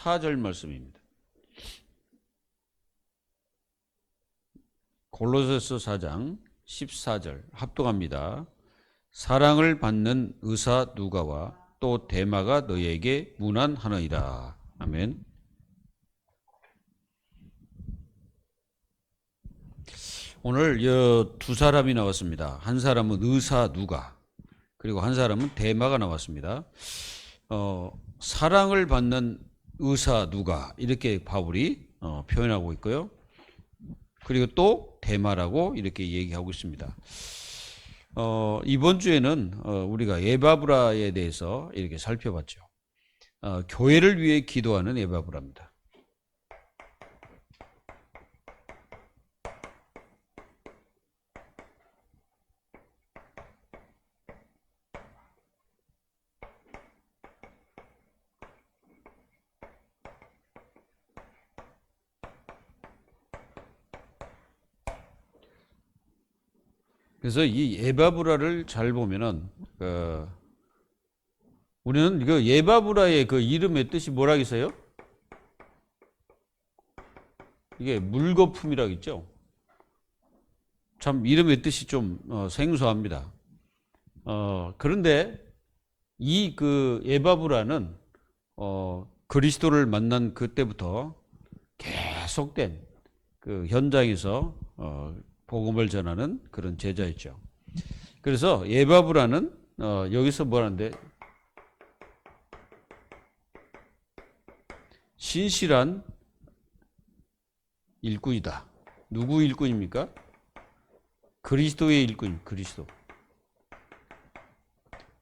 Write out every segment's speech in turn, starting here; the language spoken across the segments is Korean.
14절 말씀입니다. 골로새서 4장 14절 합독합니다. 사랑을 받는 의사 누가와 또 데마가 너희에게 문안하느니라. 아멘. 오늘 두 사람이 나왔습니다. 한 사람은 의사 누가, 그리고 한 사람은 데마가 나왔습니다. 사랑을 받는 의사 누가, 이렇게 바울이 표현하고 있고요. 그리고 또 데마라고 이렇게 얘기하고 있습니다. 이번 주에는 우리가 에바브라에 대해서 이렇게 살펴봤죠. 교회를 위해 기도하는 에바브라입니다. 그래서 이 에바브라를 잘 보면은 우리는 그 에바브라의 그 이름의 뜻이 뭐라고 있어요? 이게 물거품이라고 있죠. 참 이름의 뜻이 좀 생소합니다. 그런데 이 그 에바브라는 그리스도를 만난 그때부터 계속된 그 현장에서 복음을 전하는 그런 제자였죠. 그래서 에바브라는 여기서 뭐라는데, 신실한 일꾼이다. 누구 일꾼입니까? 그리스도의 일꾼, 그리스도.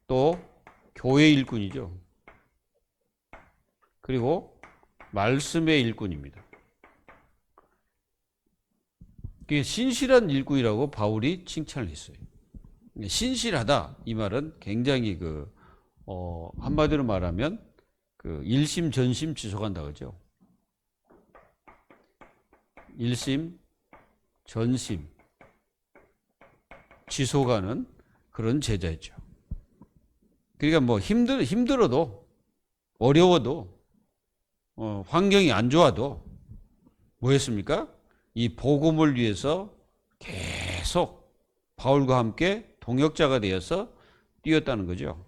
또 교회의 일꾼이죠. 그리고 말씀의 일꾼입니다. 신실한 일꾼이라고 바울이 칭찬을 했어요. 신실하다, 이 말은 굉장히 한마디로 말하면 일심 전심 지속한다 그러죠. 일심 전심 지속하는 그런 제자였죠. 그러니까 뭐 힘들어도 어려워도 환경이 안 좋아도 뭐 했습니까? 이 복음을 위해서 계속 바울과 함께 동역자가 되어서 뛰었다는 거죠.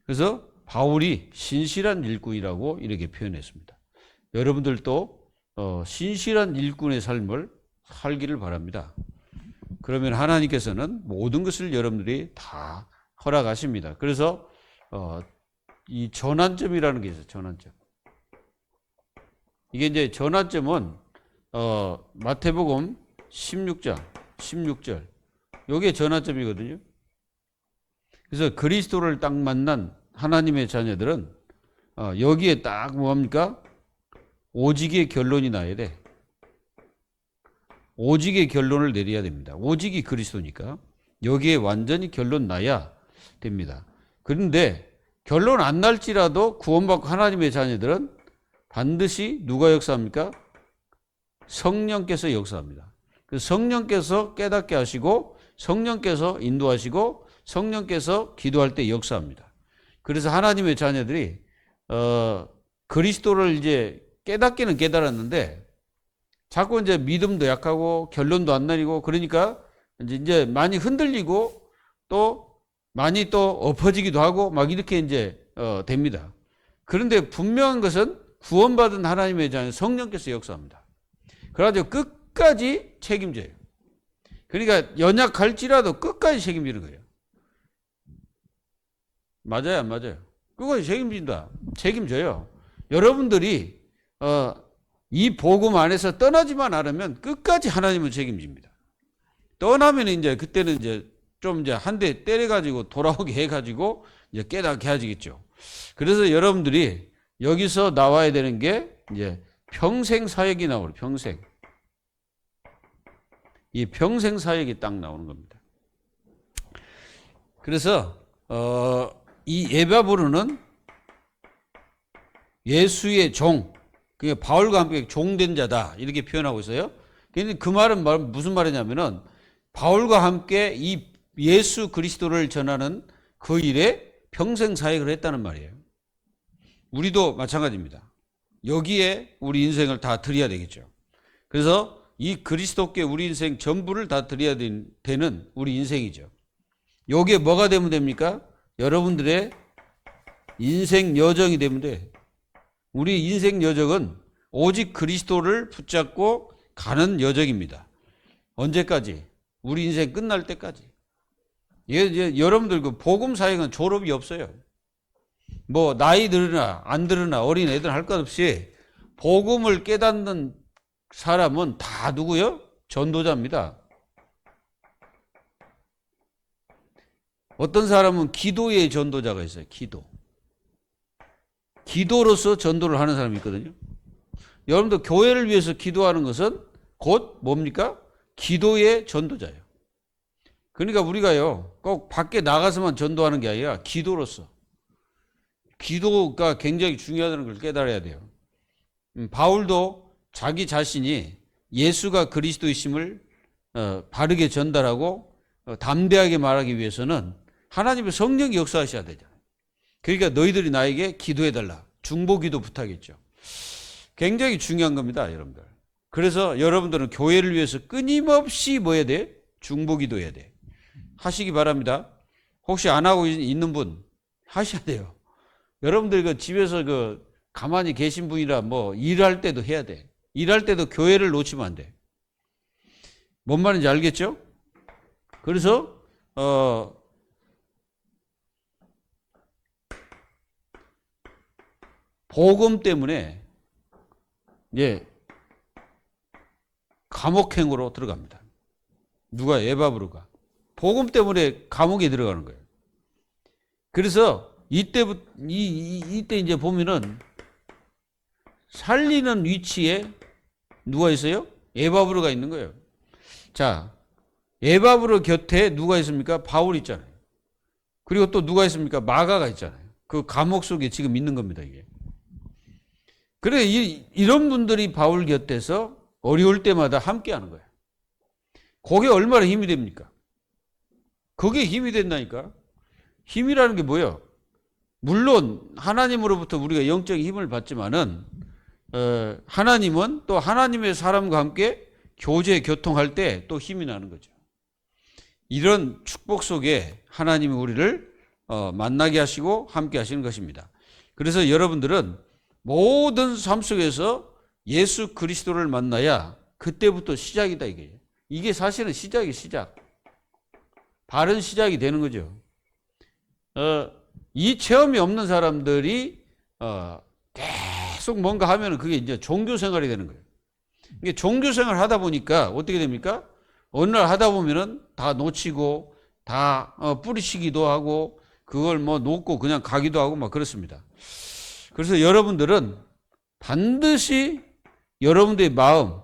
그래서 바울이 신실한 일꾼이라고 이렇게 표현했습니다. 여러분들도 신실한 일꾼의 삶을 살기를 바랍니다. 그러면 하나님께서는 모든 것을 여러분들이 다 허락하십니다. 그래서 이 전환점이라는 게 있어요. 전환점. 이게 이제 전환점은 마태복음 16장 16절, 요게 전환점이거든요. 그래서 그리스도를 딱 만난 하나님의 자녀들은 여기에 딱 뭡니까? 오직의 결론이 나야 돼. 오직의 결론을 내려야 됩니다. 오직이 그리스도니까 여기에 완전히 결론 나야 됩니다. 그런데 결론 안 날지라도 구원받고 하나님의 자녀들은 반드시 누가 역사합니까? 성령께서 역사합니다. 성령께서 깨닫게 하시고, 성령께서 인도하시고, 성령께서 기도할 때 역사합니다. 그래서 하나님의 자녀들이 그리스도를 이제 깨닫기는 깨달았는데 자꾸 이제 믿음도 약하고 결론도 안 나리고, 그러니까 이제 많이 흔들리고 또 많이 또 엎어지기도 하고 막 이렇게 이제 됩니다. 그런데 분명한 것은 구원받은 하나님의 자녀 성령께서 역사합니다. 그래가지고 끝까지 책임져요. 그러니까 연약할지라도 끝까지 책임지는 거예요. 맞아요, 안 맞아요? 끝까지 책임진다. 책임져요. 여러분들이 이 복음 안에서 떠나지만 않으면 끝까지 하나님은 책임집니다. 떠나면 이제 그때는 이제 좀 이제 한 대 때려가지고 돌아오게 해가지고 이제 깨닫게 하시겠죠. 그래서 여러분들이 여기서 나와야 되는 게 이제 평생 사역이 나오고, 평생. 이 평생 사역이 딱 나오는 겁니다. 그래서 이 에바브르는 예수의 종, 그게 바울과 함께 종된 자다, 이렇게 표현하고 있어요. 근데 그 말은 무슨 말이냐면은 바울과 함께 이 예수 그리스도를 전하는 그 일에 평생 사역을 했다는 말이에요. 우리도 마찬가지입니다. 여기에 우리 인생을 다 드려야 되겠죠. 그래서 이 그리스도께 우리 인생 전부를 다 드려야 되는 우리 인생이죠. 여기에 뭐가 되면 됩니까? 여러분들의 인생 여정이 되면 돼. 우리 인생 여정은 오직 그리스도를 붙잡고 가는 여정입니다. 언제까지? 우리 인생 끝날 때까지. 여러분들 그 복음 사역은 졸업이 없어요. 뭐 나이 들으나 안 들으나 어린 애들 할 것 없이 복음을 깨닫는 사람은 다 누구요? 전도자입니다. 어떤 사람은 기도의 전도자가 있어요. 기도로서 전도를 하는 사람이 있거든요. 여러분도 교회를 위해서 기도하는 것은 곧 뭡니까? 기도의 전도자예요. 그러니까 우리가요, 꼭 밖에 나가서만 전도하는 게 아니라 기도로서. 기도가 굉장히 중요하다는 걸 깨달아야 돼요. 바울도 자기 자신이 예수가 그리스도이심을 바르게 전달하고 담대하게 말하기 위해서는 하나님의 성령이 역사하셔야 되잖아요. 그러니까 너희들이 나에게 기도해달라. 중보기도 부탁했죠. 굉장히 중요한 겁니다, 여러분들. 그래서 여러분들은 교회를 위해서 끊임없이 뭐 해야 돼? 중보기도 해야 돼. 하시기 바랍니다. 혹시 안 하고 있는 분 하셔야 돼요. 여러분들 그 집에서 그 가만히 계신 분이라 뭐 일할 때도 해야 돼. 일할 때도 교회를 놓치면 안 돼. 뭔 말인지 알겠죠? 그래서 복음 때문에 감옥행으로 들어갑니다. 누가? 에바브로가. 복음 때문에 감옥에 들어가는 거예요. 그래서 이때 이제 보면은 살리는 위치에 누가 있어요? 에바브로가 있는 거예요. 자, 에바브로 곁에 누가 있습니까? 바울 있잖아요. 그리고 또 누가 있습니까? 마가가 있잖아요. 그 감옥 속에 지금 있는 겁니다, 이게. 그래, 이런 분들이 바울 곁에서 어려울 때마다 함께 하는 거예요. 그게 얼마나 힘이 됩니까? 그게 힘이 된다니까. 힘이라는 게 뭐예요? 물론 하나님으로부터 우리가 영적인 힘을 받지만은 하나님은 또 하나님의 사람과 함께 교제 교통할 때 또 힘이 나는 거죠. 이런 축복 속에 하나님이 우리를 만나게 하시고 함께 하시는 것입니다. 그래서 여러분들은 모든 삶 속에서 예수 그리스도를 만나야 그때부터 시작이다, 이게. 이게 사실은 시작. 바른 시작이 되는 거죠. 이 체험이 없는 사람들이 계속 뭔가 하면은 그게 이제 종교 생활이 되는 거예요. 이게 종교 생활 하다 보니까 어떻게 됩니까? 어느 날 하다 보면은 다 놓치고 다 뿌리치기도 하고 그걸 뭐 놓고 그냥 가기도 하고 막 그렇습니다. 그래서 여러분들은 반드시 여러분들의 마음,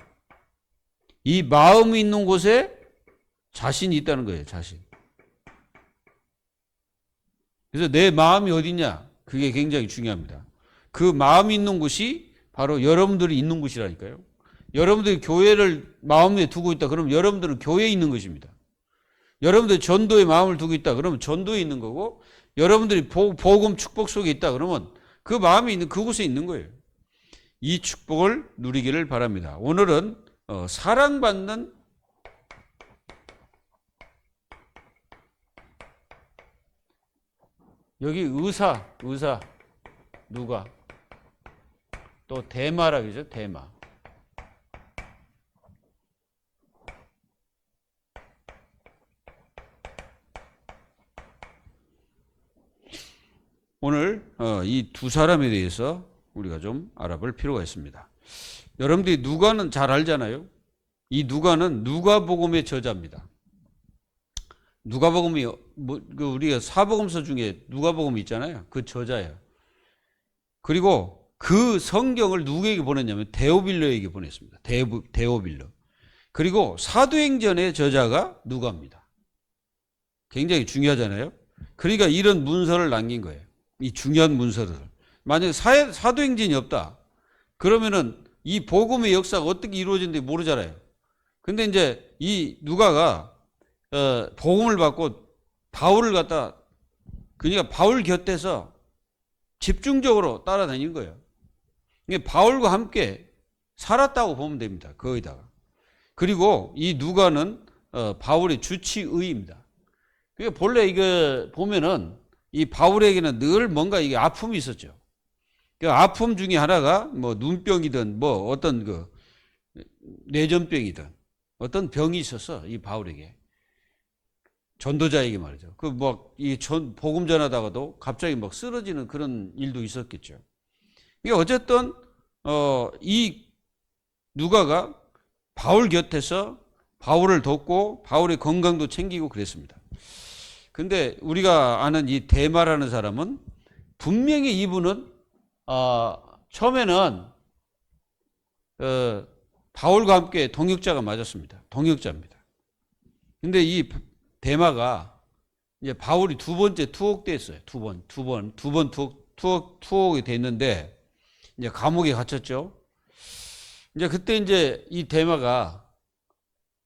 이 마음이 있는 곳에 자신이 있다는 거예요, 자신. 그래서 내 마음이 어디냐? 그게 굉장히 중요합니다. 그 마음이 있는 곳이 바로 여러분들이 있는 곳이라니까요. 여러분들이 교회를 마음에 두고 있다 그러면 여러분들은 교회에 있는 것입니다. 여러분들이 전도에 마음을 두고 있다 그러면 전도에 있는 거고, 여러분들이 복음 축복 속에 있다 그러면 그 마음이 있는 그곳에 있는 거예요. 이 축복을 누리기를 바랍니다. 오늘은 사랑받는 여기 의사 누가? 또 대마라 그러죠, 대마. 오늘 이 두 사람에 대해서 우리가 좀 알아볼 필요가 있습니다. 여러분들이 누가는 잘 알잖아요. 이 누가는 누가복음의 저자입니다. 누가복음이 우리가 사복음서 중에 누가복음이 있잖아요. 그 저자예요. 그리고 그 성경을 누구에게 보냈냐면 데오빌로에게 보냈습니다. 데오빌로. 그리고 사도행전의 저자가 누가입니다. 굉장히 중요하잖아요. 그러니까 이런 문서를 남긴 거예요. 이 중요한 문서를. 만약에 사도행전이 없다. 그러면은 이 복음의 역사가 어떻게 이루어진지 모르잖아요. 근데 이제 이 누가가 복음을 받고 바울을 갖다, 그러니까 바울 곁에서 집중적으로 따라다닌 거예요. 바울과 함께 살았다고 보면 됩니다. 거기다가. 그리고 이 누가는 바울의 주치의입니다. 그러니까 본래 이거 보면은 이 바울에게는 늘 뭔가 이게 아픔이 있었죠. 그 아픔 중에 하나가 뭐 눈병이든 뭐 어떤 그 뇌전병이든 어떤 병이 있어서 이 바울에게, 전도자에게 말이죠. 그 뭐 이 복음 전하다가도 갑자기 막 쓰러지는 그런 일도 있었겠죠. 그러니까 어쨌든 이 누가가 바울 곁에서 바울을 돕고 바울의 건강도 챙기고 그랬습니다. 근데 우리가 아는 이 데마라는 사람은 분명히 이분은 처음에는 바울과 함께 동역자가 맞았습니다. 동역자입니다. 근데 이 데마가 이제 바울이 두 번째 투옥됐어요. 두 번 투옥이 됐는데 이제 감옥에 갇혔죠. 이제 그때 이제 이 데마가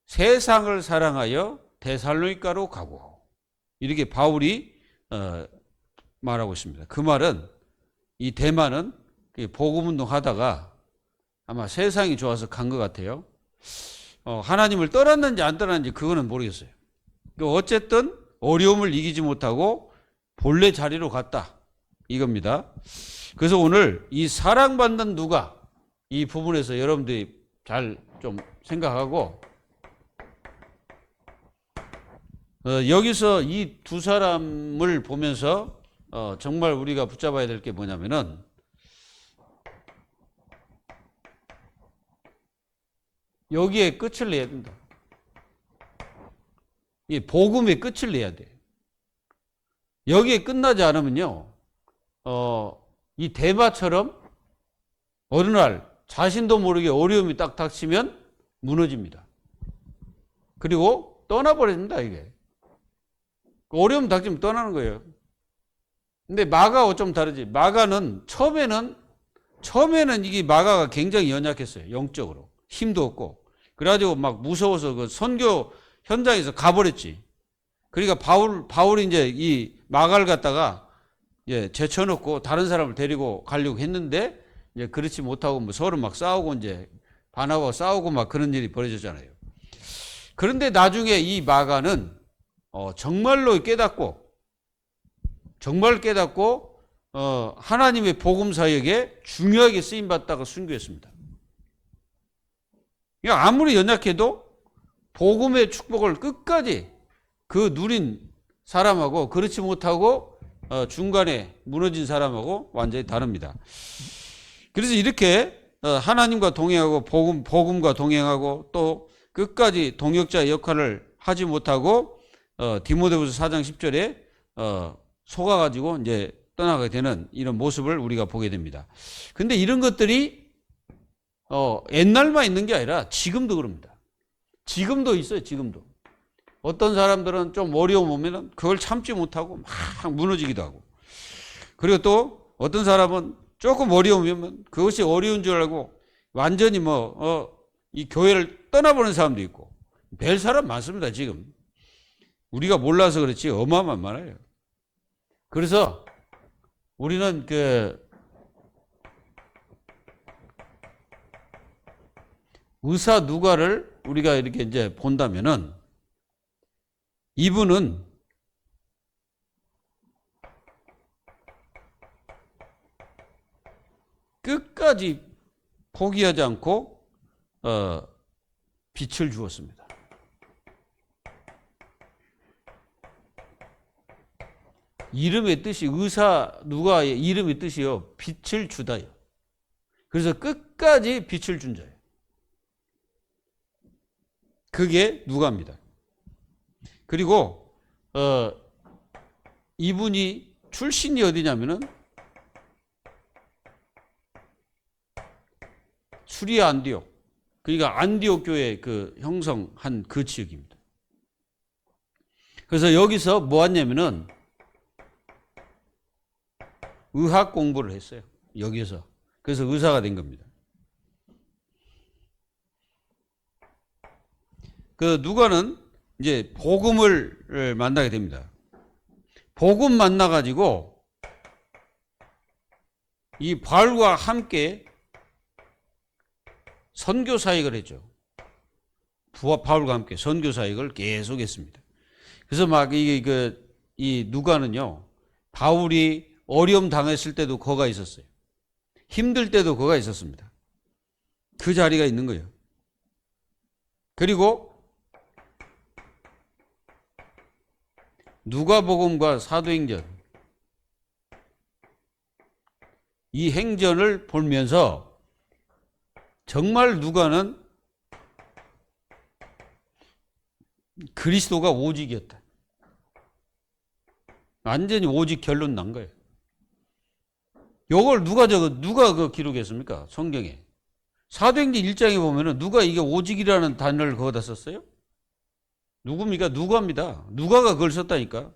세상을 사랑하여 데살로니가로 가고, 이렇게 바울이 말하고 있습니다. 그 말은 이 데마는 복음운동 하다가 아마 세상이 좋아서 간 것 같아요. 하나님을 떠났는지 안 떠났는지 그거는 모르겠어요. 어쨌든 어려움을 이기지 못하고 본래 자리로 갔다, 이겁니다. 그래서 오늘 이 사랑받는 누가, 이 부분에서 여러분들이 잘 좀 생각하고, 여기서 이 두 사람을 보면서 정말 우리가 붙잡아야 될 게 뭐냐면은, 여기에 끝을 내야 된다. 이 복음의 끝을 내야 돼. 여기에 끝나지 않으면요, 이 데마처럼 어느 날 자신도 모르게 어려움이 딱 닥치면 무너집니다. 그리고 떠나버립니다, 이게. 어려움 닥치면 떠나는 거예요. 근데 마가하고 좀 다르지. 마가는 처음에는 이게 마가가 굉장히 연약했어요. 영적으로. 힘도 없고. 그래가지고 막 무서워서 그 선교 현장에서 가버렸지. 그러니까 바울이 이제 이 마가를 갖다가 제쳐놓고 다른 사람을 데리고 가려고 했는데, 이제 그렇지 못하고 뭐 서로 막 싸우고 이제 바나바와 싸우고 막 그런 일이 벌어졌잖아요. 그런데 나중에 이 마가는 정말로 깨닫고 하나님의 복음 사역에 중요하게 쓰임 받다가 순교했습니다. 그러니까 아무리 연약해도 복음의 축복을 끝까지 그 누린 사람하고 그렇지 못하고 중간에 무너진 사람하고 완전히 다릅니다. 그래서 이렇게 하나님과 동행하고 복음과 동행하고 또 끝까지 동역자의 역할을 하지 못하고 디모데후서 4장 10절에 속아가지고 이제 떠나가게 되는 이런 모습을 우리가 보게 됩니다. 근데 이런 것들이 옛날만 있는 게 아니라 지금도 그럽니다. 지금도 있어요. 지금도. 어떤 사람들은 좀 어려움 오면은 그걸 참지 못하고 막 무너지기도 하고, 그리고 또 어떤 사람은 조금 어려우면 그것이 어려운 줄 알고 완전히 이 교회를 떠나보는 사람도 있고, 별 사람 많습니다. 지금 우리가 몰라서 그렇지 어마어마한 많아요. 그래서 우리는 의사 누가를 우리가 이렇게 이제 본다면은, 이분은 끝까지 포기하지 않고 빛을 주었습니다. 이름의 뜻이, 의사 누가의 이름의 뜻이요, 빛을 주다요. 그래서 끝까지 빛을 준 자예요. 그게 누가입니다. 그리고 이분이 출신이 어디냐면은 수리아 안디옥, 그러니까 안디옥 교회 그 형성한 그 지역입니다. 그래서 여기서 뭐 했냐면은 의학 공부를 했어요. 여기서. 그래서 의사가 된 겁니다. 그 누가는 이제 복음을 만나게 됩니다. 복음 만나가지고 이 바울과 함께 선교 사역을 했죠. 바울과 함께 선교 사역을 계속 했습니다. 그래서 막 이 누가는요, 바울이 어려움 당했을 때도 거가 있었어요. 힘들 때도 거가 있었습니다. 그 자리가 있는 거예요. 그리고 누가복음과 사도행전, 이 행전을 보면서 정말 누가는 그리스도가 오직이었다. 완전히 오직 결론 난 거예요. 요걸 누가 그 기록했습니까? 성경에. 사도행전 1장에 보면은 누가 이게 오직이라는 단어를 거기다 썼어요? 누굽니까? 누가입니다. 누가가 그걸 썼다니까.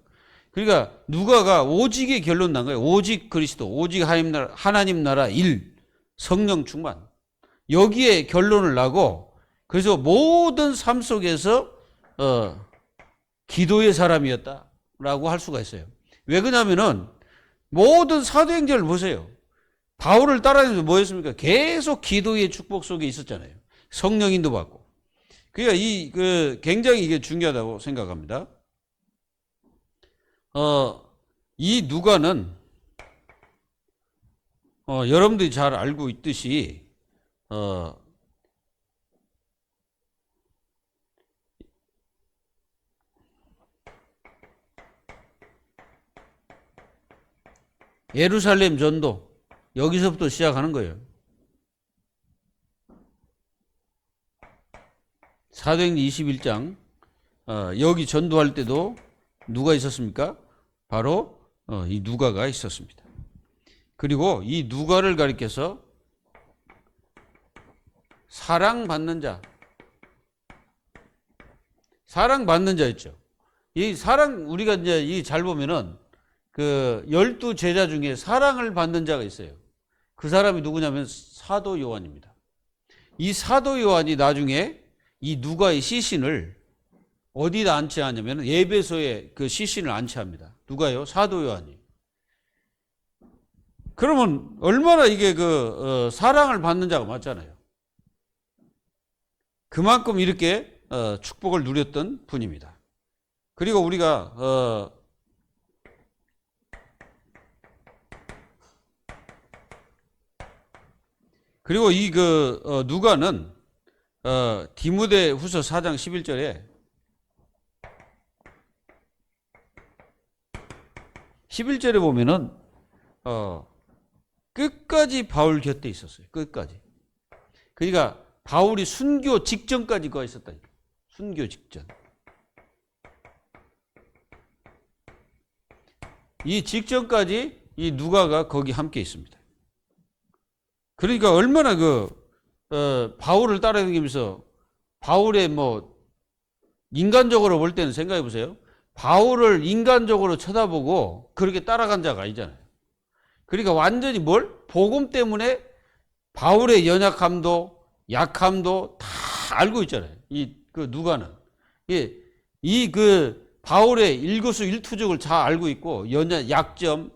그러니까 누가가 오직의 결론 난 거예요. 오직 그리스도, 오직 하나님 나라 일, 성령 충만. 여기에 결론을 나고, 그래서 모든 삶 속에서 기도의 사람이었다라고 할 수가 있어요. 왜 그러냐면은 모든 사도행전을 보세요. 바울을 따라다니면서 뭐였습니까? 계속 기도의 축복 속에 있었잖아요. 성령인도 받고. 그러니까 굉장히 이게 중요하다고 생각합니다. 이 누가는 여러분들이 잘 알고 있듯이 예루살렘 전도, 여기서부터 시작하는 거예요. 사도행전 21장, 여기 전도할 때도 누가 있었습니까? 바로 이 누가가 있었습니다. 그리고 이 누가를 가리켜서 사랑받는 자, 사랑받는 자였죠. 이 우리가 이제 잘 보면은 그 12제자 중에 사랑을 받는 자가 있어요. 그 사람이 누구냐면 사도 요한입니다. 이 사도 요한이 나중에 이 누가의 시신을 어디다 안치하냐면 에베소에 그 시신을 안치합니다. 누가요? 사도 요한이. 그러면 얼마나 이게 사랑을 받는 자가 맞잖아요. 그만큼 이렇게 축복을 누렸던 분입니다. 그리고 우리가 그리고 이 누가는 디모데후서 4장 11절에 보면은 끝까지 바울 곁에 있었어요. 끝까지. 그러니까 바울이 순교 직전까지 거기 있었다니까. 순교 직전. 이 직전까지 이 누가가 거기 함께 있습니다. 그러니까 얼마나 바울을 따라다니면서 바울의 인간적으로 볼 때는 생각해 보세요. 바울을 인간적으로 쳐다보고 그렇게 따라간 자가 아니잖아요. 그러니까 완전히 복음 때문에 바울의 연약함도 약함도 다 알고 있잖아요. 누가는. 바울의 일거수일투족을 잘 알고 있고, 약점,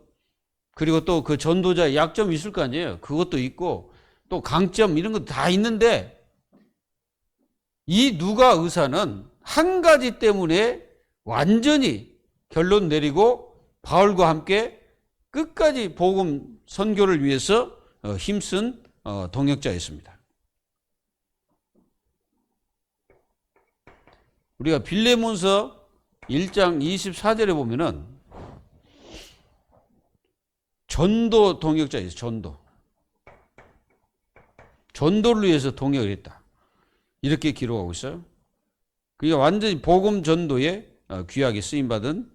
그리고 또 그 전도자의 약점이 있을 거 아니에요. 그것도 있고, 또 강점, 이런 것도 다 있는데, 이 누가 의사는 한 가지 때문에 완전히 결론 내리고 바울과 함께 끝까지 복음 선교를 위해서 힘쓴 동역자였습니다. 우리가 빌레몬서 1장 24절에 보면은 전도 동역자였어요. 전도를 위해서 동역을 했다. 이렇게 기록하고 있어요. 그러니까 완전히 복음 전도에 귀하게 쓰임받은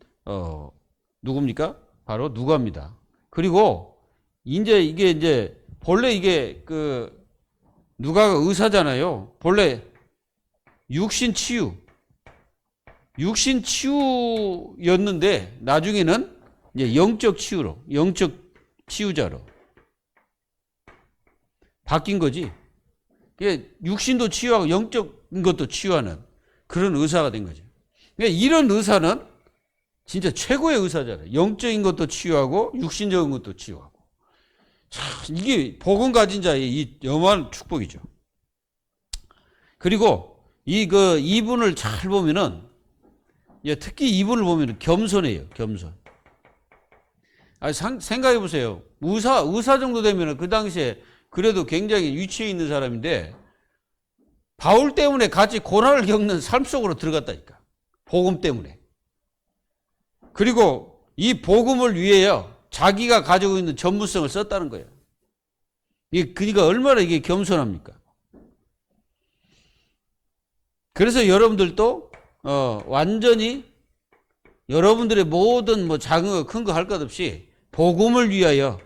누굽니까? 바로 누가입니다. 그리고 이게 본래 이게 누가가 의사잖아요. 본래 육신 치유였는데 나중에는 이제 영적 치유자로 바뀐 거지. 육신도 치유하고 영적인 것도 치유하는 그런 의사가 된 거죠. 그러니까 이런 의사는 진짜 최고의 의사잖아요. 영적인 것도 치유하고 육신적인 것도 치유하고. 참, 이게 복음 가진 자의 이 영원한 축복이죠. 그리고 이분을 잘 보면은, 특히 이분을 보면 겸손해요, 겸손. 생각해 보세요. 의사 정도 되면은 그 당시에 그래도 굉장히 위치에 있는 사람인데, 바울 때문에 같이 고난을 겪는 삶 속으로 들어갔다니까. 복음 때문에. 그리고 이 복음을 위해요, 자기가 가지고 있는 전문성을 썼다는 거예요. 그러니까 얼마나 이게 겸손합니까? 그래서 여러분들도 완전히 여러분들의 모든 뭐 작은 거 큰 거 할 것 없이 복음을 위하여,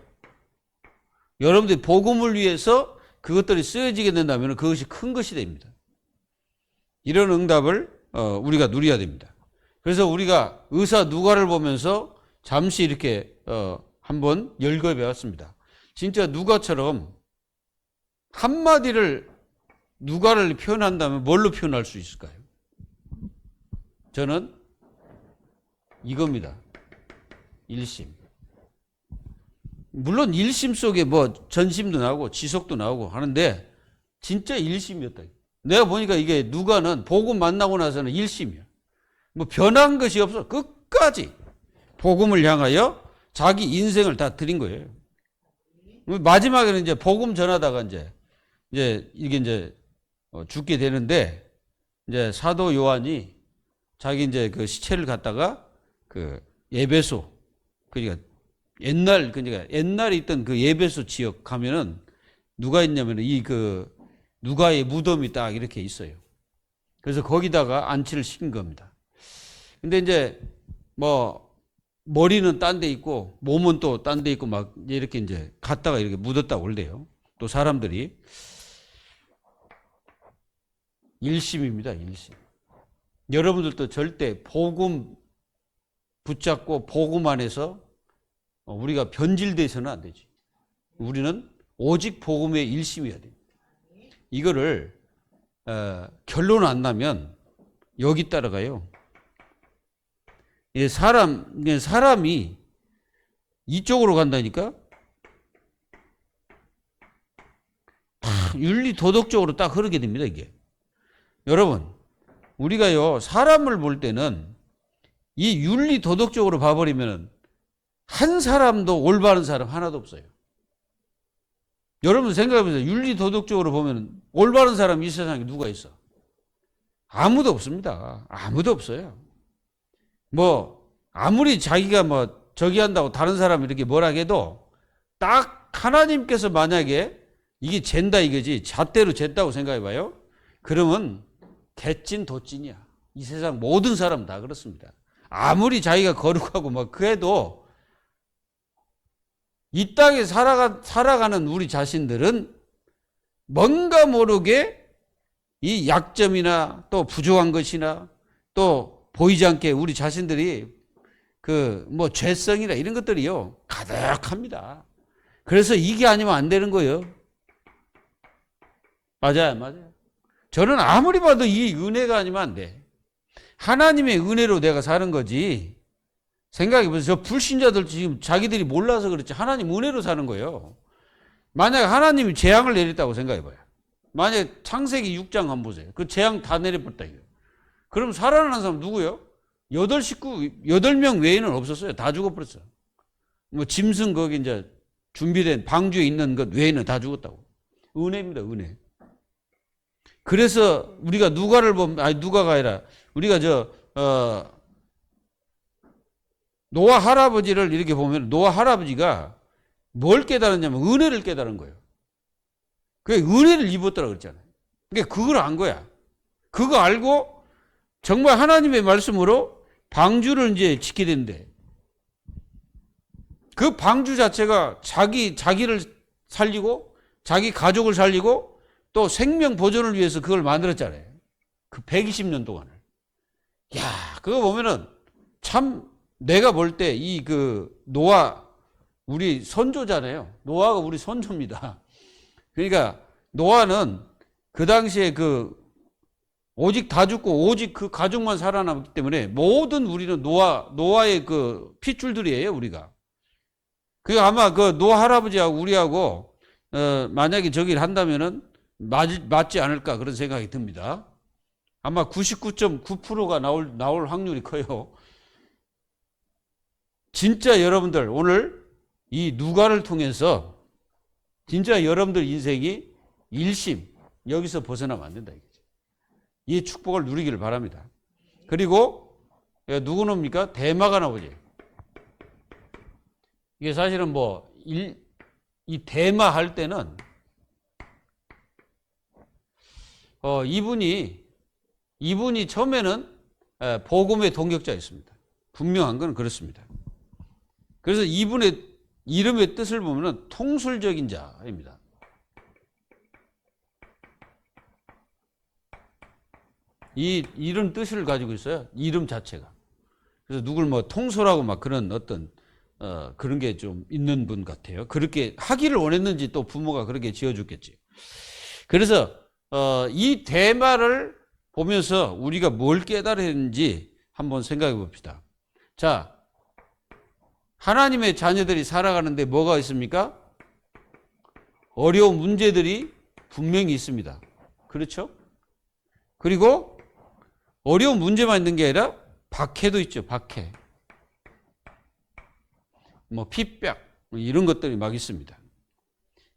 여러분들이 복음을 위해서 그것들이 쓰여지게 된다면 그것이 큰 것이 됩니다. 이런 응답을 우리가 누려야 됩니다. 그래서 우리가 의사 누가를 보면서 잠시 이렇게 한번 열거해 봤습니다. 진짜 누가처럼 한마디를 누가를 표현한다면 뭘로 표현할 수 있을까요? 저는 이겁니다. 일심. 물론 일심 속에 뭐 전심도 나오고 지속도 나오고 하는데 진짜 일심이었다. 내가 보니까 이게 누가는 복음 만나고 나서는 일심이야. 뭐 변한 것이 없어. 끝까지 복음을 향하여 자기 인생을 다 드린 거예요. 마지막에는 이제 복음 전하다가 이제 이게 이제 죽게 되는데, 이제 사도 요한이 자기 이제 그 시체를 갖다가 그 에베소, 그러니까 옛날에 있던 그 에베소 지역 가면은 누가 있냐면 누가의 무덤이 딱 이렇게 있어요. 그래서 거기다가 안치를 시킨 겁니다. 근데 이제 뭐 머리는 딴 데 있고 몸은 또 딴 데 있고 막 이렇게 이제 갔다가 이렇게 묻었다고 그래요. 또 사람들이. 일심입니다, 일심. 여러분들도 절대 복음 붙잡고 복음 안에서 우리가 변질돼서는 안 되지. 우리는 오직 복음의 일심이어야 됩니다. 이거를 결론 안 나면 여기 따라가요. 사람이 이쪽으로 간다니까? 윤리 도덕적으로 딱 흐르게 됩니다, 이게. 여러분, 우리가요, 사람을 볼 때는 이 윤리 도덕적으로 봐버리면 한 사람도 올바른 사람 하나도 없어요. 여러분 생각해보세요. 윤리 도덕적으로 보면 올바른 사람 이 세상에 누가 있어? 아무도 없습니다. 아무도 없어요. 뭐 아무리 자기가 뭐 저기 한다고 다른 사람 이렇게 뭐라 해도 딱 하나님께서 만약에 이게 잰다 이거지, 잣대로 쟀다고 생각해봐요. 그러면 개찐 도찐이야. 이 세상 모든 사람 다 그렇습니다. 아무리 자기가 거룩하고 막 그래도 이 땅에 살아가는 우리 자신들은 뭔가 모르게 이 약점이나 또 부족한 것이나 또 보이지 않게 우리 자신들이 뭐 죄성이나 이런 것들이요 가득합니다. 그래서 이게 아니면 안 되는 거예요. 맞아요. 저는 아무리 봐도 이 은혜가 아니면 안 돼. 하나님의 은혜로 내가 사는 거지. 생각해보세요. 저 불신자들 지금 자기들이 몰라서 그렇지 하나님 은혜로 사는 거예요. 만약 하나님이 재앙을 내렸다고 생각해봐요. 만약 창세기 6장 한번 보세요. 그 재앙 다 내려버렸다 이거. 그럼 살아나는 사람 누구요? 8명 외에는 없었어요. 다 죽어버렸어요. 뭐 짐승 거기 이제 준비된 방주에 있는 것 외에는 다 죽었다고. 은혜입니다, 은혜. 그래서 우리가 누가를 보면, 누가가 아니라 우리가 노아 할아버지를 이렇게 보면 노아 할아버지가 뭘 깨달았냐면 은혜를 깨달은 거예요. 그게 은혜를 입었더라 그랬잖아요. 그러니까 그걸 안 거야. 그거 알고 정말 하나님의 말씀으로 방주를 이제 짓게 된대. 그 방주 자체가 자기를 살리고 자기 가족을 살리고 또 생명 보존을 위해서 그걸 만들었잖아요. 그 120년 동안을. 야, 그거 보면은 참 내가 볼 때 노아 우리 선조잖아요. 노아가 우리 선조입니다. 그러니까 노아는 그 당시에 오직 다 죽고 오직 그 가족만 살아남았기 때문에 모든 우리는 노아의 그 핏줄들이에요, 우리가. 아마 노아 할아버지하고 우리하고 만약에 저기를 한다면은 맞지 않을까 그런 생각이 듭니다. 아마 99.9%가 나올 확률이 커요. 진짜 여러분들 오늘 이 누가를 통해서 진짜 여러분들 인생이 일심 여기서 벗어나면 안 된다. 이 축복을 누리기를 바랍니다. 그리고 누구 놉니까? 대마가 나오지. 이게 사실은 이 대마 할 때는 이분이 처음에는 복음의 동역자였습니다. 분명한 건 그렇습니다. 그래서 이분의 이름의 뜻을 보면 통술적인 자입니다. 이런 뜻을 가지고 있어요. 이름 자체가. 그래서 누굴 통솔하고 막 그런 어떤 그런 게 좀 있는 분 같아요. 그렇게 하기를 원했는지 또 부모가 그렇게 지어줬겠지. 그래서 이 대마를 보면서 우리가 뭘 깨달아야 하는지 한번 생각해 봅시다. 자, 하나님의 자녀들이 살아가는데 뭐가 있습니까? 어려운 문제들이 분명히 있습니다. 그렇죠? 그리고 어려운 문제만 있는 게 아니라 박해도 있죠. 박해. 핍박 이런 것들이 막 있습니다.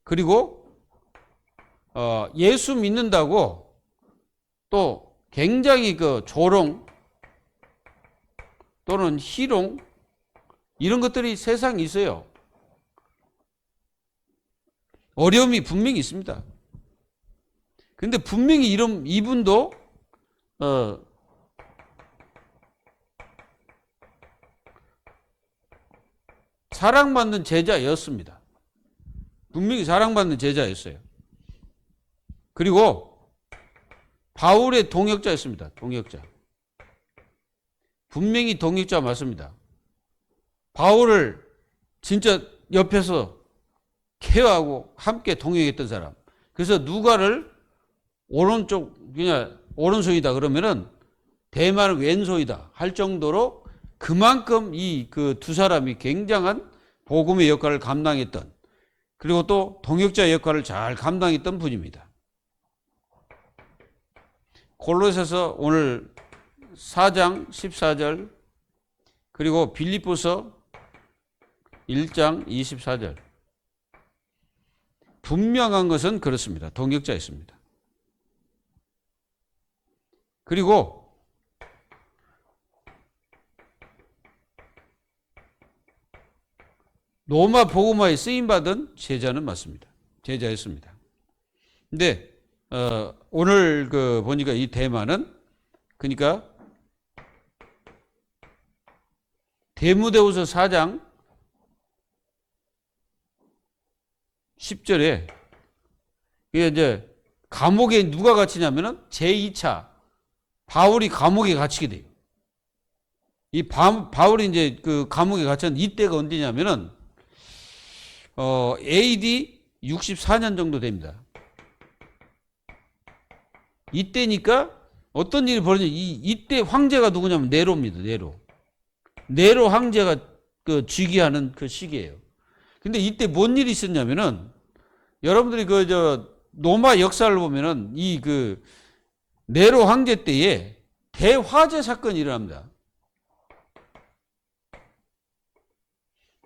그리고 예수 믿는다고 또 굉장히 조롱 또는 희롱 이런 것들이 세상에 있어요. 어려움이 분명히 있습니다. 근데 분명히 이분도 사랑받는 제자였습니다. 분명히 사랑받는 제자였어요. 그리고 바울의 동역자였습니다. 동역자. 분명히 동역자 맞습니다. 바울을 진짜 옆에서 케어하고 함께 동역했던 사람. 그래서 누가를 그냥 오른손이다 그러면은 대마는 왼손이다 할 정도로 그만큼 이 두 사람이 굉장한 복음의 역할을 감당했던 그리고 또 동역자 역할을 잘 감당했던 분입니다. 골로새서 오늘 4장 14절 그리고 빌립보서 1장 24절 분명한 것은 그렇습니다. 동역자였습니다. 그리고 로마 복음화에 쓰임받은 제자는 맞습니다. 제자였습니다. 근데 오늘 보니까 이 대마는 그러니까 데모데후서 4장 10절에 이게 이제 감옥에 누가 갇히냐면은 제2차 바울이 감옥에 갇히게 돼요. 이 바울이 이제 감옥에 갇힌 이때가 언제냐면은 AD 64년 정도 됩니다. 이때니까 어떤 일이 벌어지냐 이때 황제가 누구냐면 네로입니다. 네로 황제가 즉위하는 그 시기예요. 근데 이때 뭔 일이 있었냐면은 여러분들이 로마 역사를 보면은 네로 황제 때에 대화재 사건이 일어납니다.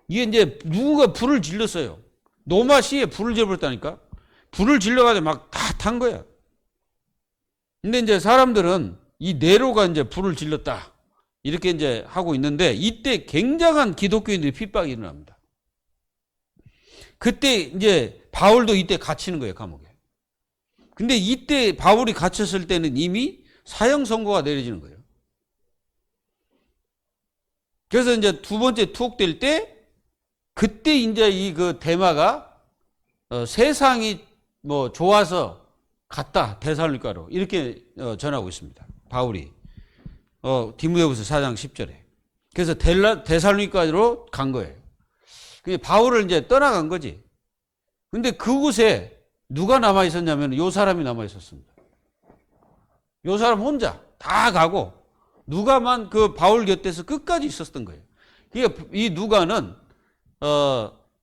이게 이제 누군가 불을 질렀어요. 로마시에 불을 질러버렸다니까. 불을 질러가지고 막 다 탄 거야. 근데 이제 사람들은 이 네로가 이제 불을 질렀다. 이렇게 이제 하고 있는데 이때 굉장한 기독교인들이 핍박이 일어납니다. 그때 이제 바울도 이때 갇히는 거예요, 감옥에. 근데 이때 바울이 갇혔을 때는 이미 사형 선고가 내려지는 거예요. 그래서 이제 두 번째 투옥될 때 그때 이제 대마가 세상이 좋아서 갔다 데살로니가로 이렇게 전하고 있습니다. 바울이 디모데후서 4장 10절에. 그래서 데살로니가로 간 거예요. 바울을 이제 떠나간 거지. 근데 그곳에 누가 남아 있었냐면 요 사람이 남아 있었습니다. 요 사람 혼자 다 가고 누가만 바울 곁에서 끝까지 있었던 거예요. 이 누가는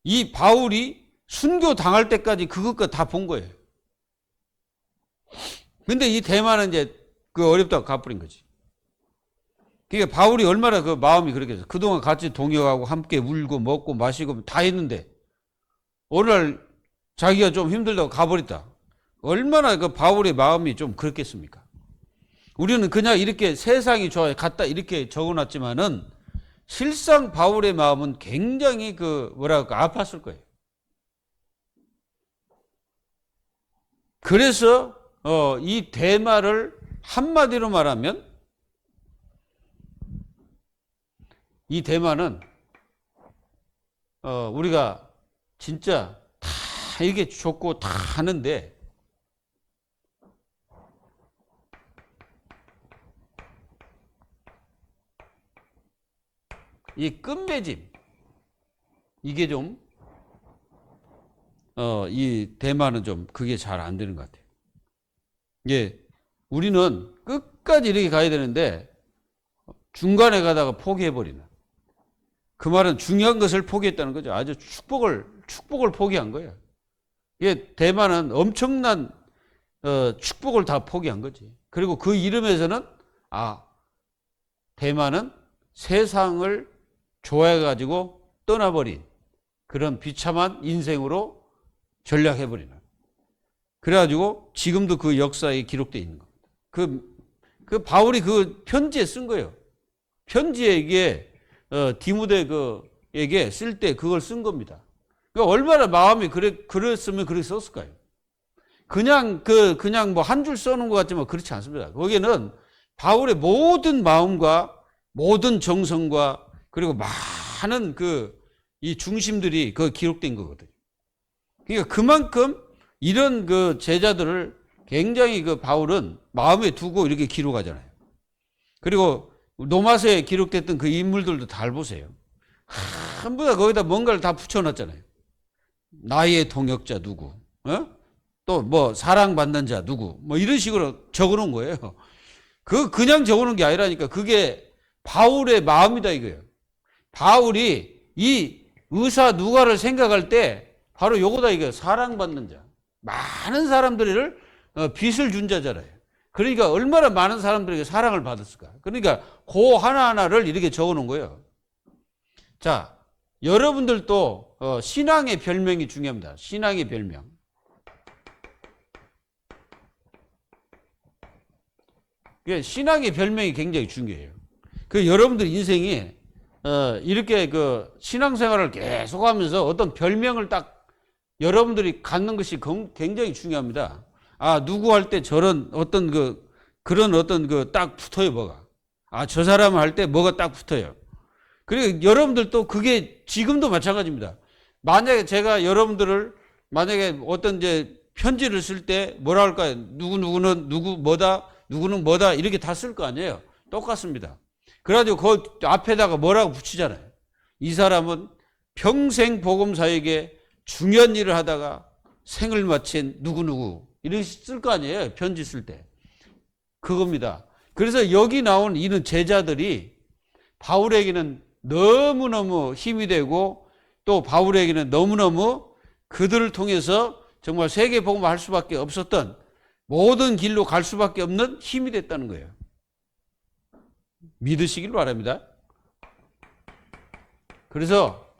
이 바울이 순교 당할 때까지 그것까지 다 본 거예요. 근데 이 대만은 이제 그 어렵다고 가버린 거지. 그러니까 바울이 얼마나 그 마음이 그렇게 해서 그동안 같이 동역하고 함께 울고 먹고 마시고 다 했는데 오늘 자기가 좀 힘들다고 가버렸다. 얼마나 그 바울의 마음이 좀 그렇겠습니까? 우리는 그냥 이렇게 세상이 좋아요 갔다 이렇게 적어놨지만은 실상 바울의 마음은 굉장히 그 뭐랄까 아팠을 거예요. 그래서 이 대마를 한마디로 말하면 이 대마는 우리가 진짜 다 이게 좋고 다 하는데 이 끝맺음 이게 좀 이 대만은 좀 그게 잘 안 되는 것 같아요. 예, 우리는 끝까지 이렇게 가야 되는데 중간에 가다가 포기해버리는. 그 말은 중요한 것을 포기했다는 거죠. 아주 축복을 포기한 거예요. 이게 대만은 엄청난 축복을 다 포기한 거지. 그리고 그 이름에서는 대만은 세상을 좋아해가지고 떠나버린 그런 비참한 인생으로 전락해버리는. 그래가지고 지금도 그 역사에 기록되어 있는 겁니다. 그 바울이 그 편지에 쓴 거예요. 편지에 이게 디모데에게 쓸 때 그걸 쓴 겁니다. 그러니까 얼마나 마음이 그랬으면 그렇게 썼을까요? 그냥 뭐 한 줄 써놓은 것 같지만 그렇지 않습니다. 거기에는 바울의 모든 마음과 모든 정성과 그리고 많은 이 중심들이 기록된 거거든요. 그러니까 그만큼 이런 그 제자들을 굉장히 바울은 마음에 두고 이렇게 기록하잖아요. 그리고 로마서에 기록됐던 그 인물들도 잘 보세요. 전부 다 거기다 뭔가를 다 붙여놨잖아요. 나의 동역자 누구, 또 뭐 사랑받는 자 누구, 뭐 이런 식으로 적어놓은 거예요. 그냥 적어놓은 게 아니라니까. 그게 바울의 마음이다 이거예요. 바울이 이 의사 누가를 생각할 때 바로 요거다 이거예요. 사랑받는 자. 많은 사람들을 빚을 준 자잖아요. 그러니까 얼마나 많은 사람들에게 사랑을 받았을까. 그러니까 그 하나하나를 이렇게 적어놓은 거예요. 자, 여러분들도 신앙의 별명이 중요합니다. 신앙의 별명. 신앙의 별명이 굉장히 중요해요. 여러분들 인생이 이렇게 신앙생활을 계속하면서 어떤 별명을 딱 여러분들이 갖는 것이 굉장히 중요합니다. 누구 할 때 저런 어떤 그런 어떤 딱 붙어요, 뭐가. 저 사람 할 때 뭐가 딱 붙어요. 그리고 여러분들도 그게 지금도 마찬가지입니다. 만약에 제가 여러분들을 만약에 어떤 이제 편지를 쓸 때 뭐라 할까요? 누구는 누구는 뭐다 이렇게 다 쓸 거 아니에요. 똑같습니다. 그래가지고 그 앞에다가 뭐라고 붙이잖아요. 이 사람은 평생 복음사에게 중요한 일을 하다가 생을 마친 누구누구 이렇게 쓸 거 아니에요. 편지 쓸 때. 그겁니다. 그래서 여기 나온 이런 제자들이 바울에게는 너무너무 힘이 되고 또 바울에게는 너무너무 그들을 통해서 정말 세계 복음을 할 수밖에 없었던 모든 길로 갈 수밖에 없는 힘이 됐다는 거예요. 믿으시길 바랍니다. 그래서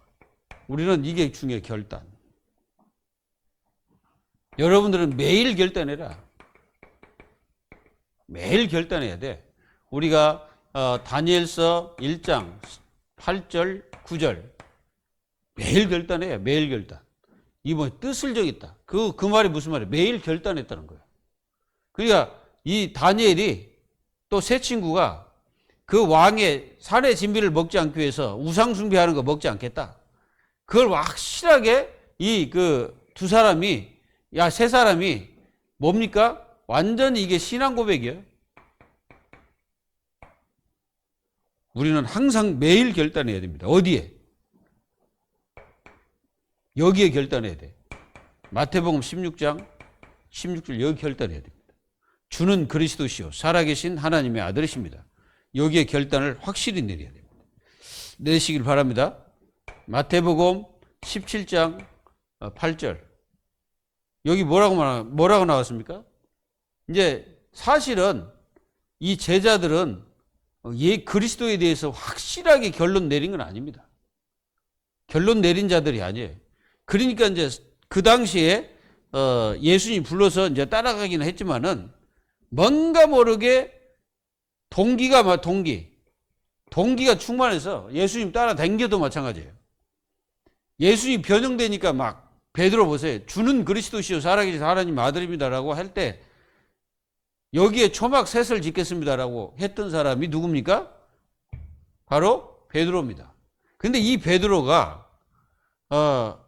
우리는 이게 중요해요. 결단. 여러분들은 매일 결단해라. 매일 결단해야 돼. 우리가 다니엘서 1장 8절 9절 매일 결단해요. 매일 결단. 이번 뜻을 정했다. 그 말이 무슨 말이에요? 매일 결단했다는 거예요. 그러니까 이 다니엘이 또 새 친구가 그 왕의 산의 진미를 먹지 않기 위해서 우상 숭배하는 거 먹지 않겠다. 그걸 확실하게 이 두 사람이 세 사람이 뭡니까? 완전히 이게 신앙 고백이에요. 우리는 항상 매일 결단해야 됩니다. 어디에? 여기에 결단해야 돼. 마태복음 16장 16절 여기 결단해야 됩니다. 주는 그리스도시요 살아계신 하나님의 아들이십니다. 여기에 결단을 확실히 내려야 됩니다. 내시길 바랍니다. 마태복음 17장 8절 여기 뭐라고 나왔습니까? 이제 사실은 이 제자들은 그리스도에 대해서 확실하게 결론 내린 건 아닙니다. 결론 내린 자들이 아니에요. 그러니까 이제 그 당시에 예수님 불러서 이제 따라가기는 했지만은 뭔가 모르게 동기가 충만해서 예수님 따라다녀도 마찬가지예요. 예수님 변형되니까 막 베드로 보세요. 주는 그리스도시요 살아계신 하나님 아들입니다라고 할 때 여기에 초막 셋을 짓겠습니다라고 했던 사람이 누굽니까? 바로 베드로입니다. 근데 이 베드로가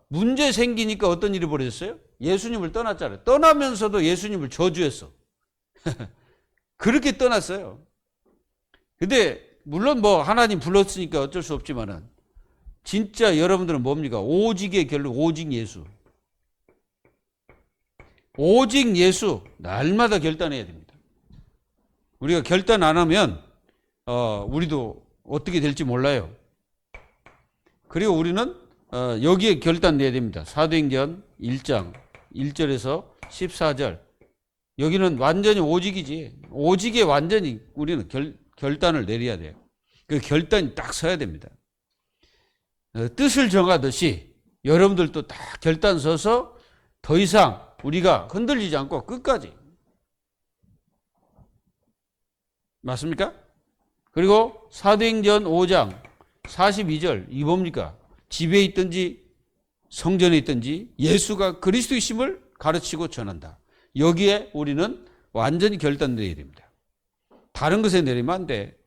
문제 생기니까 어떤 일이 벌어졌어요? 예수님을 떠났잖아요. 떠나면서도 예수님을 저주했어. 그렇게 떠났어요. 근데 물론 뭐 하나님 불렀으니까 어쩔 수 없지만은 진짜 여러분들은 뭡니까? 오직의 결론, 오직 예수. 오직 예수 날마다 결단해야 됩니다. 우리가 결단 안 하면 우리도 어떻게 될지 몰라요. 그리고 우리는 여기에 결단 내야 됩니다. 사도행전 1장 1절에서 14절. 여기는 완전히 오직이지. 오직에 완전히 우리는 결단을 내려야 돼요. 그 결단이 딱 서야 됩니다. 뜻을 정하듯이 여러분들도 다 결단 서서 더 이상 우리가 흔들리지 않고 끝까지. 맞습니까? 그리고 사도행전 5장 42절 이 뭡니까? 집에 있든지 성전에 있든지 예수가 그리스도이심을 가르치고 전한다. 여기에 우리는 완전히 결단 내야 됩니다. 다른 것에 내리면 안 돼.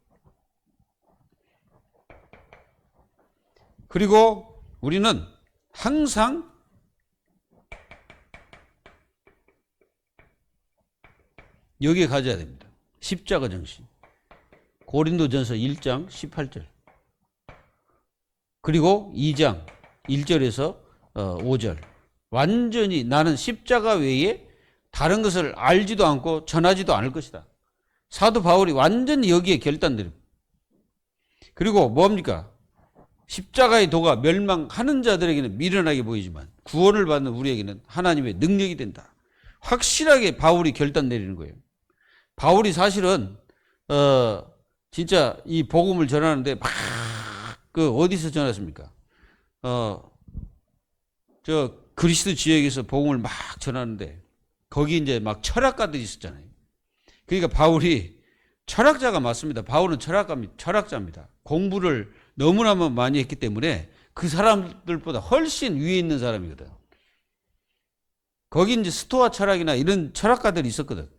그리고 우리는 항상 여기에 가져야 됩니다. 십자가 정신. 고린도전서 1장 18절. 그리고 2장 1절에서 5절. 완전히 나는 십자가 외에 다른 것을 알지도 않고 전하지도 않을 것이다. 사도 바울이 완전히 여기에 결단드립니다. 그리고 뭡니까? 십자가의 도가 멸망하는 자들에게는 미련하게 보이지만 구원을 받는 우리에게는 하나님의 능력이 된다. 확실하게 바울이 결단 내리는 거예요. 바울이 사실은 진짜 이 복음을 전하는데 막 어디서 전했습니까? 저 그리스도 지역에서 복음을 막 전하는데 거기 이제 막 철학가들이 있었잖아요. 그러니까 바울이 철학자가 맞습니다. 바울은 철학자입니다. 공부를 너무나 많이 했기 때문에 그 사람들보다 훨씬 위에 있는 사람이거든. 거기 이제 스토아 철학이나 이런 철학가들이 있었거든.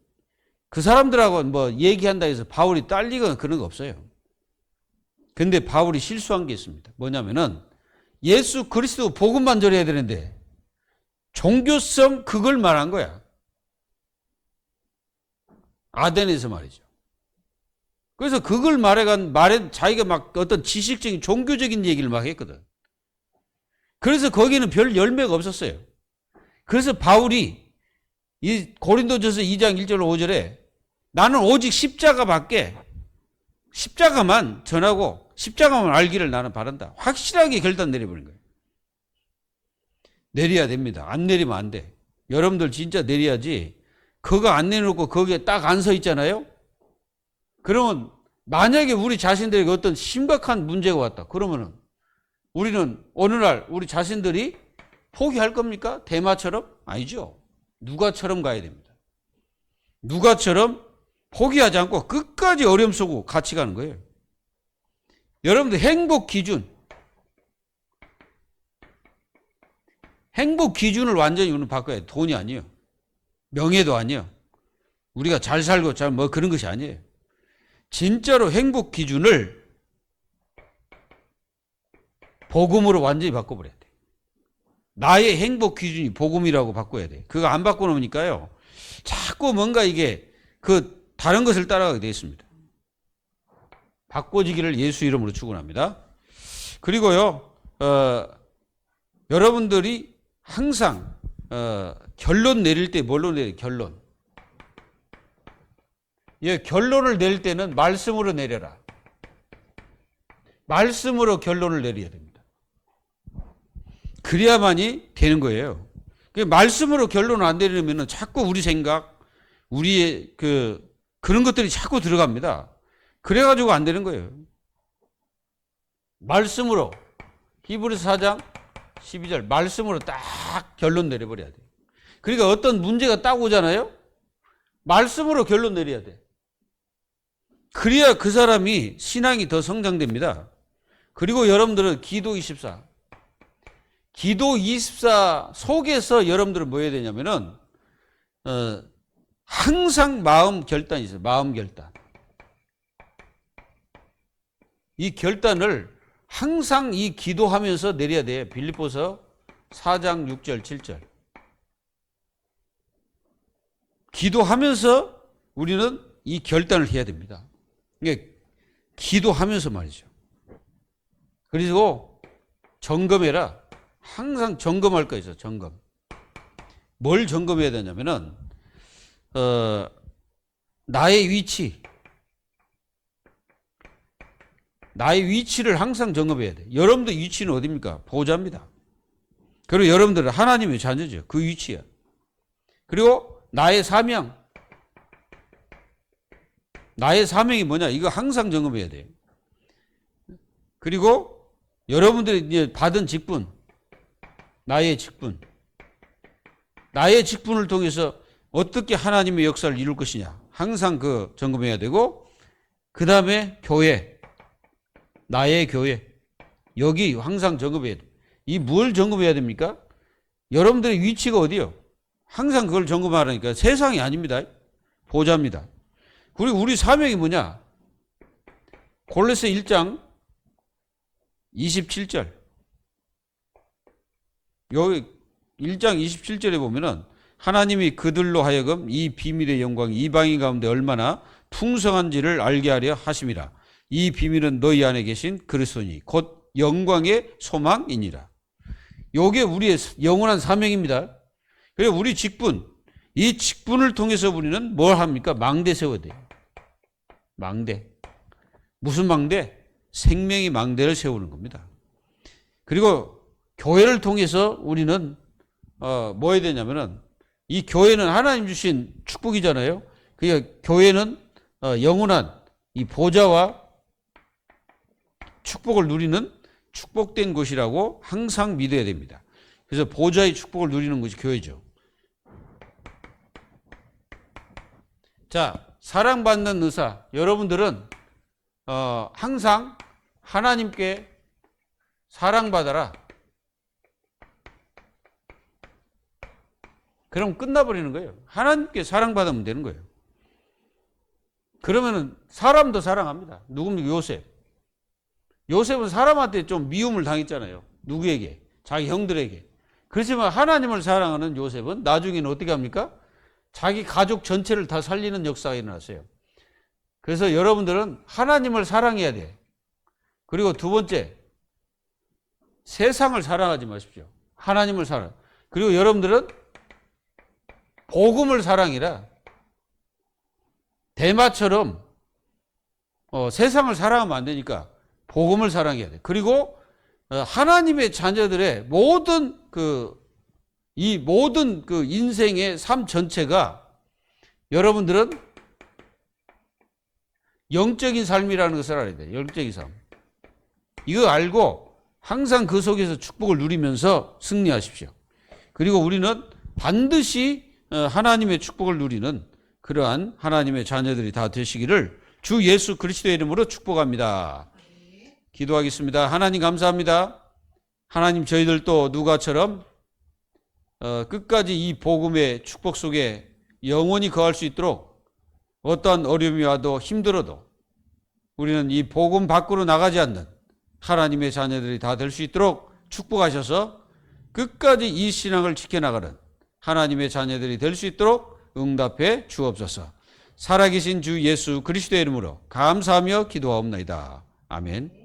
그 사람들하고 뭐 얘기한다 해서 바울이 딸리거나 그런 거 없어요. 근데 바울이 실수한 게 있습니다. 뭐냐면은 예수 그리스도 복음만 전해야 되는데 종교성 그걸 말한 거야. 아덴에서 말이죠. 그래서 그걸 자기가 막 어떤 지식적인 종교적인 얘기를 막 했거든. 그래서 거기는 별 열매가 없었어요. 그래서 바울이 이 고린도전서 2장 1절 5절에 나는 오직 십자가만 전하고 십자가만 알기를 나는 바란다. 확실하게 결단 내려버린 거예요. 내려야 됩니다. 안 내리면 안 돼. 여러분들 진짜 내려야지. 그거 안 내놓고 거기에 딱 안 서 있잖아요. 그러면 만약에 우리 자신들에게 어떤 심각한 문제가 왔다. 그러면은 우리는 어느 날 우리 자신들이 포기할 겁니까? 대마처럼? 아니죠. 누가처럼 가야 됩니다. 누가처럼 포기하지 않고 끝까지 어려움 속으로 같이 가는 거예요. 여러분들 행복 기준을 완전히 우리는 바꿔야 돼요. 돈이 아니에요. 명예도 아니에요. 우리가 잘 살고 잘 뭐 그런 것이 아니에요. 진짜로 행복 기준을 복음으로 완전히 바꿔버려야 돼. 나의 행복 기준이 복음이라고 바꿔야 돼. 그거 안 바꿔놓으니까요. 자꾸 뭔가 이게 다른 것을 따라가게 되어 있습니다. 바꿔지기를 예수 이름으로 축원합니다. 그리고요, 여러분들이 항상 결론 내릴 때 뭘로 내려요? 결론. 예, 결론을 낼 때는 말씀으로 내려라. 말씀으로 결론을 내려야 됩니다. 그래야만이 되는 거예요. 말씀으로 결론을 안 내리면 자꾸 우리 생각, 우리의 그런 것들이 자꾸 들어갑니다. 그래가지고 안 되는 거예요. 말씀으로 히브리서 4장 12절 말씀으로 딱 결론 내려버려야 돼요. 그러니까 어떤 문제가 딱 오잖아요. 말씀으로 결론 내려야 돼. 그래야 그 사람이 신앙이 더 성장됩니다. 그리고 여러분들은 기도24 속에서 여러분들은 뭐 해야 되냐면은 항상 마음 결단이 있어요. 마음 결단. 이 결단을 항상 이 기도하면서 내려야 돼요. 빌립보서 4장 6절 7절. 기도하면서 우리는 이 결단을 해야 됩니다. 이게 기도하면서 말이죠. 그리고 점검해라. 항상 점검할 거 있어. 점검. 뭘 점검해야 되냐면은 나의 위치를 항상 점검해야 돼. 여러분들 위치는 어디입니까? 보호자입니다. 그리고 여러분들은 하나님의 자녀죠. 그 위치야. 그리고 나의 사명이 뭐냐? 이거 항상 점검해야 돼요. 그리고 여러분들이 이제 받은 직분, 나의 직분을 통해서 어떻게 하나님의 역사를 이룰 것이냐. 항상 그 점검해야 되고, 그 다음에 교회, 나의 교회. 여기 항상 점검해야 돼. 이 뭘 점검해야 됩니까? 여러분들의 위치가 어디요? 항상 그걸 점검하라니까. 세상이 아닙니다. 보호자입니다. 그리고 우리 사명이 뭐냐? 골로새 1장 27절. 여기 1장 27절에 보면은 하나님이 그들로 하여금 이 비밀의 영광이 이방인 가운데 얼마나 풍성한지를 알게 하려 하심이라. 이 비밀은 너희 안에 계신 그리스도니 곧 영광의 소망이니라. 요게 우리의 영원한 사명입니다. 그래서 우리 직분, 이 직분을 통해서 우리는 뭘 합니까? 망대 세워야 돼요. 망대. 무슨 망대? 생명의 망대를 세우는 겁니다. 그리고 교회를 통해서 우리는 뭐 해야 되냐면은 이 교회는 하나님 주신 축복이잖아요. 그러니까 교회는 영원한 이 보좌와 축복을 누리는 축복된 곳이라고 항상 믿어야 됩니다. 그래서 보좌의 축복을 누리는 것이 교회죠. 자, 사랑받는 의사. 여러분들은 항상 하나님께 사랑받아라. 그럼 끝나버리는 거예요. 하나님께 사랑받으면 되는 거예요. 그러면은 사람도 사랑합니다. 누굽니까? 요셉은 사람한테 좀 미움을 당했잖아요. 누구에게? 자기 형들에게. 그렇지만 하나님을 사랑하는 요셉은 나중에는 어떻게 합니까? 자기 가족 전체를 다 살리는 역사가 일어났어요. 그래서 여러분들은 하나님을 사랑해야 돼. 그리고 두 번째, 세상을 사랑하지 마십시오. 하나님을 사랑. 그리고 여러분들은 복음을 사랑이라 대마처럼 세상을 사랑하면 안 되니까 복음을 사랑해야 돼. 그리고 하나님의 자녀들의 모든 이 모든 인생의 삶 전체가 여러분들은 영적인 삶이라는 것을 알아야 돼. 영적인 삶. 이거 알고 항상 그 속에서 축복을 누리면서 승리하십시오. 그리고 우리는 반드시 하나님의 축복을 누리는 그러한 하나님의 자녀들이 다 되시기를 주 예수 그리스도의 이름으로 축복합니다. 기도하겠습니다. 하나님 감사합니다. 하나님 저희들도 누가처럼 끝까지 이 복음의 축복 속에 영원히 거할 수 있도록 어떠한 어려움이 와도 힘들어도 우리는 이 복음 밖으로 나가지 않는 하나님의 자녀들이 다 될 수 있도록 축복하셔서 끝까지 이 신앙을 지켜나가는 하나님의 자녀들이 될 수 있도록 응답해 주옵소서. 살아계신 주 예수 그리스도의 이름으로 감사하며 기도하옵나이다. 아멘.